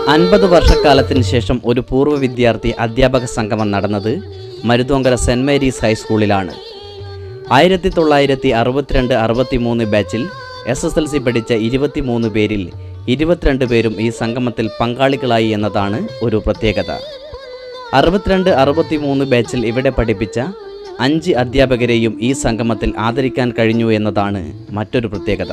50 വർഷക്കാലത്തിന് ശേഷം ഒരു പൂർവ്വ വിദ്യാർത്ഥി അധ്യാപക സംഗമം നടന്നത് മരുതോങ്കര സെന്റ് മേരീസ് ഹൈസ്കൂളിലാണ്. 1962-63 ബാച്ചിൽ SSLC പഠിച്ച 23 പേരിൽ 22 പേരും ഈ സംഗമത്തിൽ പങ്കാളികളായി എന്നതാണ് ഒരു പ്രത്യേകത. 62-63 ബാച്ചിൽ ഇവിടെ പഠിപ്പിച്ച 5 അധ്യാപകരെയും ഈ സംഗമത്തിൽ ആദരിക്കാൻ കഴിഞ്ഞു എന്നതാണ് മറ്റൊരു പ്രത്യേകത.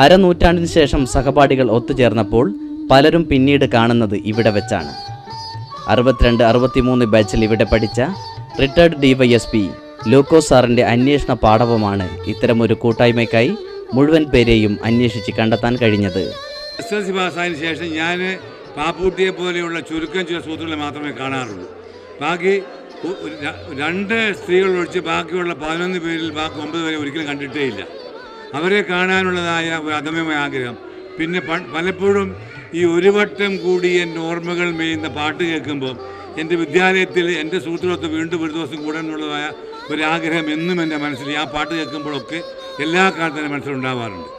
അരനൂറ്റാണ്ടിന് ശേഷം സഹപാഠികൾ ഒത്തുചേർന്നപ്പോൾ പലരും പിന്നീട് കാണുന്നത് ഇവിടെ വെച്ചാണ്. 62-63 ബാച്ചിൽ ഇവിടെ പഠിച്ച റിട്ടയർഡ് DYSP ലൂക്കോസ് സാറിൻ്റെ അന്വേഷണ പാഠവുമാണ് ഇത്തരമൊരു കൂട്ടായ്മയ്ക്കായി മുഴുവൻ പേരെയും അന്വേഷിച്ച് കണ്ടെത്താൻ കഴിഞ്ഞത്. SSLC പാസ്സായതിനു ശേഷം ഞാൻ പാപ്പൂട്ടിയെ പോലെയുള്ള ചുരുക്കം ചില സുഹൃത്തുക്കളെ മാത്രമേ കാണാറുള്ളൂ. ബാക്കി 2 സ്ത്രീകൾ ഒഴിച്ച് ബാക്കിയുള്ള 11 പേരിൽ ബാക്കി 9 പേരെ ഒരിക്കലും കണ്ടിട്ടേ ഇല്ല. അവരെ കാണാനുള്ളതായ ഒരു അദമ്യമായ ആഗ്രഹം. പിന്നെ പലപ്പോഴും ഈ ഒരു വട്ടം കൂടി എൻ്റെ ഓർമ്മകൾ മേയുന്ന പാട്ട് കേൾക്കുമ്പോൾ എൻ്റെ വിദ്യാലയത്തിൽ എൻ്റെ സുഹൃത്തുക്കളൊക്കെ വീണ്ടും ഒരു ദിവസം കൂടാനുള്ളതായ ഒരാഗ്രഹം എന്നും എൻ്റെ മനസ്സിൽ ആ പാട്ട് കേൾക്കുമ്പോഴൊക്കെ എല്ലാ കാലത്തും എൻ്റെ മനസ്സിലുണ്ടാവാറുണ്ട്.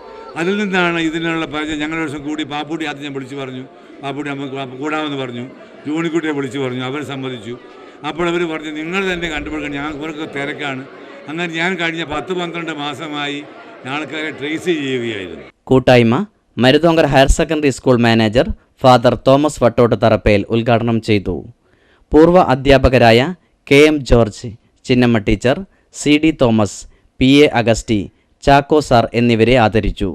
അതിൽ നിന്നാണ് ഇതിനുള്ള പരിചയം. ഞങ്ങളൊരു ദിവസം കൂടി പാപ്പൂട്ടി ആദ്യം ഞാൻ വിളിച്ചു പറഞ്ഞു, പാപ്പൂട്ടി നമുക്ക് കൂടാമെന്ന് പറഞ്ഞു. ജൂണിക്കുട്ടിയെ വിളിച്ചു പറഞ്ഞു, അവർ സമ്മതിച്ചു. അപ്പോൾ അവർ പറഞ്ഞു നിങ്ങൾ തന്നെ കണ്ടുപിടിക്കണം, ഞങ്ങൾക്ക് ഇവർക്ക് തിരക്കാണ്. അങ്ങനെ ഞാൻ കഴിഞ്ഞ 10-12 മാസമായി ആൾക്കാരെ ട്രേസ് ചെയ്യുകയായിരുന്നു. കൂട്ടായ്മ Maruthonkara higher secondary school manager father Thomas Vattott Tharappel ഉദ്ഘാടനം ചെയ്തു. പൂർവ്വ അധ്യാപകരായ KM George, Chinnamma teacher, CD Thomas, PA Augusty, Chacko sir എന്നിവരെ ആദരിച്ചു.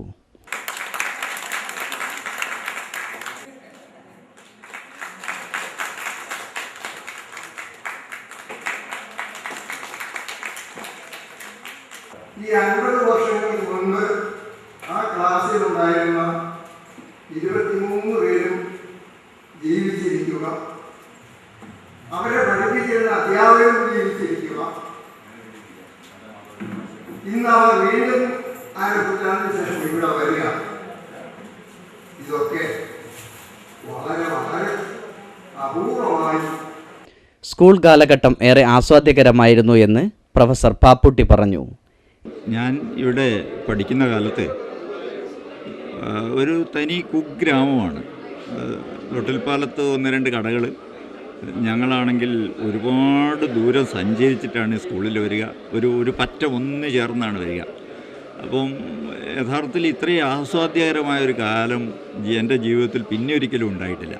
ഈ 50 വർഷങ്ങൾക്ക് മുൻപ് ആ ക്ലാസ്സിൽ ഉണ്ടായിരുന്ന 23 പേരും ജീവിച്ചിരിക്കുക, അവരെ പഠിപ്പിച്ചിരുന്ന അധ്യാപകരും ജീവിച്ചിരിക്കുക. ഇന്ന് അവർ വീണ്ടും 1 നൂറ്റാണ്ടിന് ശേഷം ഇവിടെ വരിക. ഇതൊക്കെ വളരെ വളരെ അപൂർവമായി. സ്കൂൾ കാലഘട്ടം ഏറെ ആസ്വാദ്യകരമായിരുന്നു എന്ന് പ്രൊഫസർ പാപ്പുട്ടി പറഞ്ഞു. ഞാൻ ഇവിടെ പഠിക്കുന്ന കാലത്ത് ഒരു തനി കുഗ്രാമമാണ്. തൊട്ടിൽപ്പാലത്ത് 1-2 കടകൾ. ഞങ്ങളാണെങ്കിൽ ഒരുപാട് ദൂരം സഞ്ചരിച്ചിട്ടാണ് സ്കൂളിൽ വരിക. ഒരു പറ്റ ഒന്ന് ചേർന്നാണ് വരിക. അപ്പം യഥാർത്ഥത്തിൽ ഇത്രയും ആസ്വാദ്യകരമായൊരു കാലം എൻ്റെ ജീവിതത്തിൽ പിന്നെ ഒരിക്കലും ഉണ്ടായിട്ടില്ല.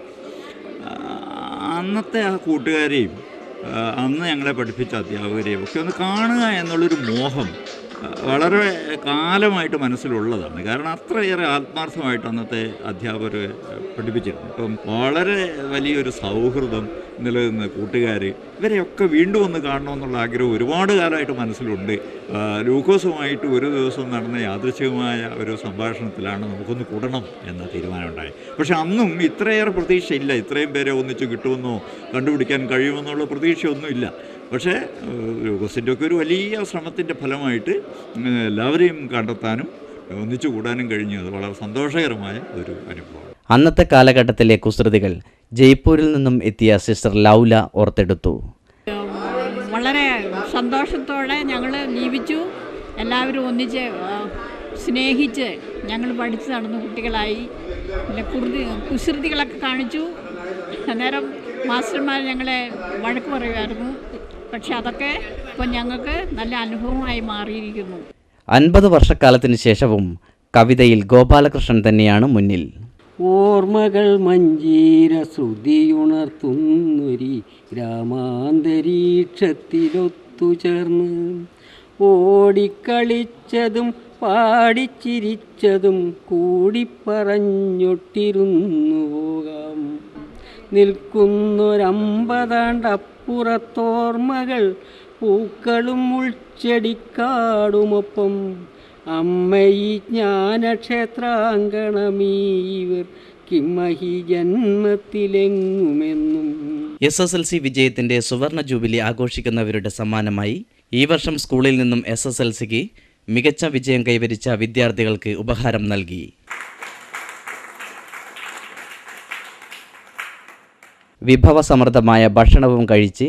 അന്നത്തെ ആ കൂട്ടുകാരെയും അന്ന് ഞങ്ങളെ പഠിപ്പിച്ച അധ്യാപകരെയും ഒക്കെ ഒന്ന് കാണുക എന്നുള്ളൊരു മോഹം വളരെ കാലമായിട്ട് മനസ്സിലുള്ളതാണ്. കാരണം അത്രയേറെ ആത്മാർത്ഥമായിട്ട് അന്നത്തെ അധ്യാപകർ പഠിപ്പിച്ചിരുന്നു. ഇപ്പം വളരെ വലിയൊരു സൗഹൃദം നിലനിന്ന് കൂട്ടുകാർ ഇവരെയൊക്കെ വീണ്ടും ഒന്ന് കാണണമെന്നുള്ള ആഗ്രഹം ഒരുപാട് കാലമായിട്ട് മനസ്സിലുണ്ട്. ലൂക്കോസുമായിട്ട് ഒരു ദിവസം നടന്ന യാദൃച്ഛികമായ ഒരു സംഭാഷണത്തിലാണ് നമുക്കൊന്ന് കൂടണം എന്ന തീരുമാനമുണ്ടായത്. പക്ഷെ അന്നും ഇത്രയേറെ പ്രതീക്ഷയില്ല, ഇത്രയും പേരെ ഒന്നിച്ച് കിട്ടുമെന്നോ കണ്ടുപിടിക്കാൻ കഴിയുമെന്നുള്ള പ്രതീക്ഷയൊന്നുമില്ല. പക്ഷേ ലൂക്കോസിൻ്റെ ഒക്കെ ഒരു വലിയ ശ്രമത്തിൻ്റെ ഫലമായിട്ട് എല്ലാവരെയും കണ്ടെത്താനും ഒന്നിച്ചു കൂടാനും കഴിഞ്ഞു. അത് വളരെ സന്തോഷകരമായ ഒരു അനുഭവമാണ്. അന്നത്തെ കാലഘട്ടത്തിലെ കുസൃതികൾ ജയ്പൂരിൽ നിന്നും എത്തിയ സിസ്റ്റർ ലൗല ഓർത്തെടുത്തു. വളരെ സന്തോഷത്തോടെ ഞങ്ങൾ ജീവിച്ചു. എല്ലാവരും ഒന്നിച്ച് സ്നേഹിച്ച് ഞങ്ങൾ പഠിച്ച് നടന്ന കുട്ടികളായി. പിന്നെ കുസൃതികളൊക്കെ കാണിച്ചു. അന്നേരം മാസ്റ്റർമാർ ഞങ്ങളെ വഴക്ക് പറയുമായിരുന്നു. പക്ഷെ അതൊക്കെ ഇപ്പോൾ ഞങ്ങൾക്ക് നല്ല അനുഭവമായി മാറിയിരിക്കുന്നു. 50 വർഷക്കാലത്തിന് ശേഷവും കവിതയിൽ ഗോപാലകൃഷ്ണൻ തന്നെയാണ് മുന്നിൽ. ഓർമ്മകൾ മഞ്ജീര ശ്രുതിയുണർത്തുന്നൊരി ഗ്രാമാന്തരീക്ഷത്തിലൊത്തുചേർന്ന് ഓടിക്കളിച്ചതും പാടിച്ചിരിച്ചതും കൂടിപ്പറഞ്ഞൊട്ടിരുന്നു പോകാം. നിൽക്കുന്നൊരമ്പതാണ്ടപ്പുറത്തോർമ്മകൾ പൂക്കളും ഉൾച്ചെടിക്കാടുമൊപ്പം. അമ്മയി ജ്ഞാനക്ഷേത്രാങ്കണമീവർ കിമ്മഹി ജന്മത്തിലെങ്ങുമെന്നും. SSLC വിജയത്തിന്റെ സുവർണ ജൂബിലി ആഘോഷിക്കുന്നവരുടെ സമ്മാനമായി ഈ വർഷം സ്കൂളിൽ നിന്നും SSLCക്ക് മികച്ച വിജയം കൈവരിച്ച വിദ്യാർത്ഥികൾക്ക് ഉപഹാരം നൽകി. വിഭവസമൃദ്ധമായ ഭക്ഷണവും കഴിച്ച്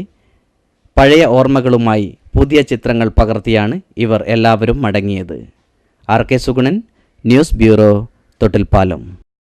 പഴയ ഓർമ്മകളുമായി പുതിയ ചിത്രങ്ങൾ പകർത്തിയാണ് ഇവർ എല്ലാവരും മടങ്ങിയത്. RK Sugunan, news bureau, Thottilpalam.